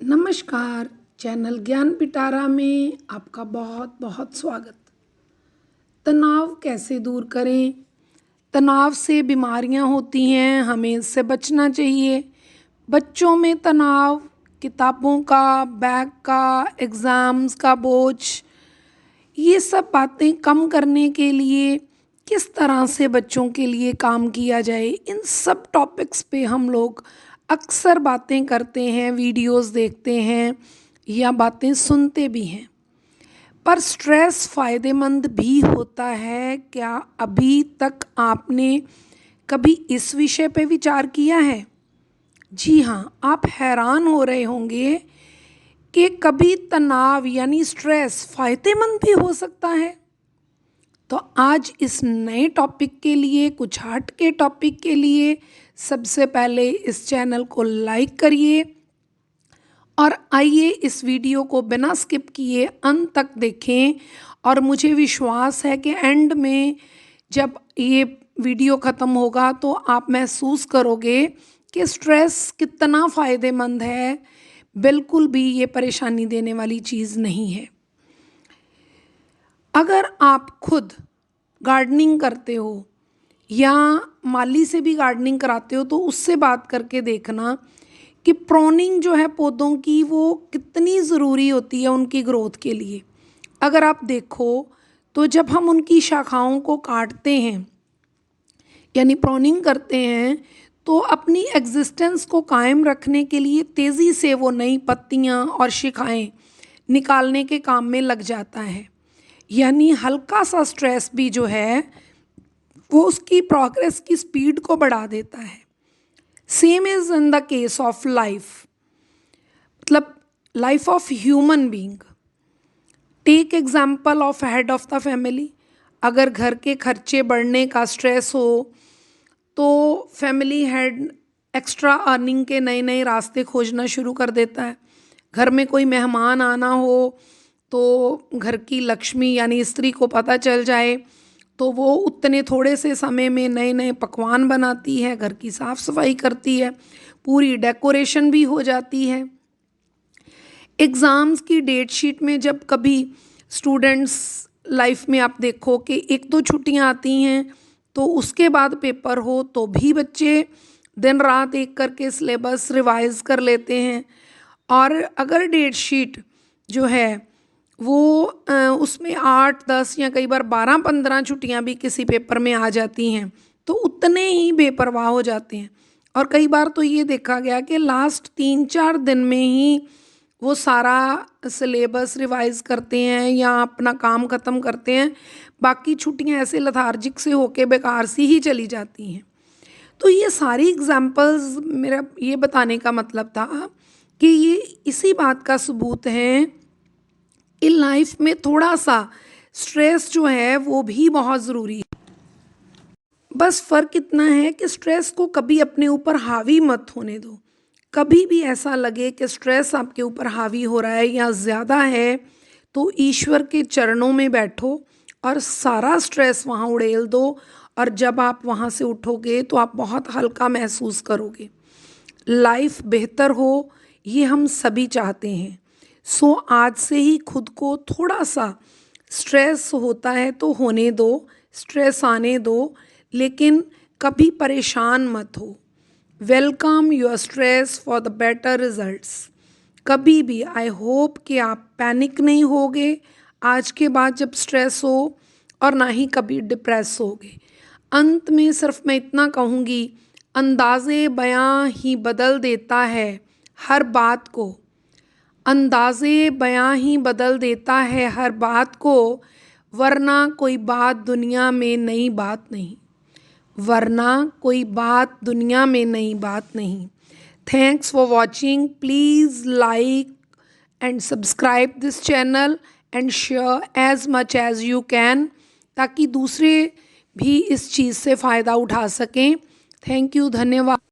नमस्कार। चैनल ज्ञान पिटारा में आपका बहुत बहुत स्वागत। तनाव कैसे दूर करें? तनाव से बीमारियां होती हैं, हमें इससे बचना चाहिए। बच्चों में तनाव किताबों का, बैग का, एग्ज़ाम्स का बोझ, ये सब बातें कम करने के लिए किस तरह से बच्चों के लिए काम किया जाए, इन सब टॉपिक्स पे हम लोग अक्सर बातें करते हैं, वीडियोस देखते हैं या बातें सुनते भी हैं। पर स्ट्रेस फ़ायदेमंद भी होता है क्या? अभी तक आपने कभी इस विषय पे विचार किया है? जी हाँ, आप हैरान हो रहे होंगे कि कभी तनाव यानी स्ट्रेस फ़ायदेमंद भी हो सकता है। तो आज इस नए टॉपिक के लिए, कुछ हट के टॉपिक के लिए, सबसे पहले इस चैनल को लाइक करिए और आइए इस वीडियो को बिना स्किप किए अंत तक देखें। और मुझे विश्वास है कि एंड में जब ये वीडियो ख़त्म होगा तो आप महसूस करोगे कि स्ट्रेस कितना फ़ायदेमंद है। बिल्कुल भी ये परेशानी देने वाली चीज़ नहीं है। अगर आप खुद गार्डनिंग करते हो या माली से भी गार्डनिंग कराते हो तो उससे बात करके देखना कि प्रोनिंग जो है पौधों की, वो कितनी ज़रूरी होती है उनकी ग्रोथ के लिए। अगर आप देखो तो जब हम उनकी शाखाओं को काटते हैं यानी प्रोनिंग करते हैं तो अपनी एग्जिस्टेंस को कायम रखने के लिए तेज़ी से वो नई पत्तियां और शिखाएं निकालने के काम में लग जाता है। यानी हल्का सा स्ट्रेस भी जो है वो उसकी प्रोग्रेस की स्पीड को बढ़ा देता है। Same is in the case of life, मतलब life of human being. Take example of head of the family. अगर घर के खर्चे बढ़ने का स्ट्रेस हो तो फैमिली हेड एक्स्ट्रा अर्निंग के नए नए रास्ते खोजना शुरू कर देता है। घर में कोई मेहमान आना हो तो घर की लक्ष्मी यानी स्त्री को पता चल जाए तो वो उतने थोड़े से समय में नए नए पकवान बनाती है, घर की साफ़ सफाई करती है, पूरी डेकोरेशन भी हो जाती है। एग्ज़ाम्स की डेट शीट में जब कभी स्टूडेंट्स लाइफ में आप देखो कि एक दो छुट्टियां आती हैं तो उसके बाद पेपर हो तो भी बच्चे दिन रात एक करके सिलेबस रिवाइज कर लेते हैं। और अगर डेट शीट जो है वो उसमें 8-10 या कई बार 12-15 छुट्टियां भी किसी पेपर में आ जाती हैं तो उतने ही बेपरवाह हो जाते हैं। और कई बार तो ये देखा गया कि लास्ट 3-4 दिन में ही वो सारा सिलेबस रिवाइज करते हैं या अपना काम ख़त्म करते हैं। बाकी छुट्टियां ऐसे लथार्जिक से होके बेकार सी ही चली जाती हैं। तो ये सारी एग्जाम्पल्स मेरा ये बताने का मतलब था कि ये इसी बात का सबूत है कि लाइफ में थोड़ा सा स्ट्रेस जो है वो भी बहुत ज़रूरी है। बस फ़र्क इतना है कि स्ट्रेस को कभी अपने ऊपर हावी मत होने दो। कभी भी ऐसा लगे कि स्ट्रेस आपके ऊपर हावी हो रहा है या ज़्यादा है तो ईश्वर के चरणों में बैठो और सारा स्ट्रेस वहाँ उड़ेल दो। और जब आप वहाँ से उठोगे तो आप बहुत हल्का महसूस करोगे। लाइफ बेहतर हो ये हम सभी चाहते हैं। सो आज से ही खुद को थोड़ा सा, स्ट्रेस होता है तो होने दो, स्ट्रेस आने दो, लेकिन कभी परेशान मत हो। Welcome your stress for the better results. कभी भी आई होप कि आप पैनिक नहीं होगे आज के बाद जब स्ट्रेस हो, और ना ही कभी डिप्रेस होगे। अंत में सिर्फ मैं इतना कहूँगी, अंदाज़े बयां ही बदल देता है हर बात को। अंदाज़े बयां ही बदल देता है हर बात को, वरना कोई बात दुनिया में नई बात नहीं। वरना कोई बात दुनिया में नई बात नहीं। Thanks for watching. Please like and subscribe this channel and share as much as you can, ताकि दूसरे भी इस चीज़ से फ़ायदा उठा सकें। थैंक यू, धन्यवाद।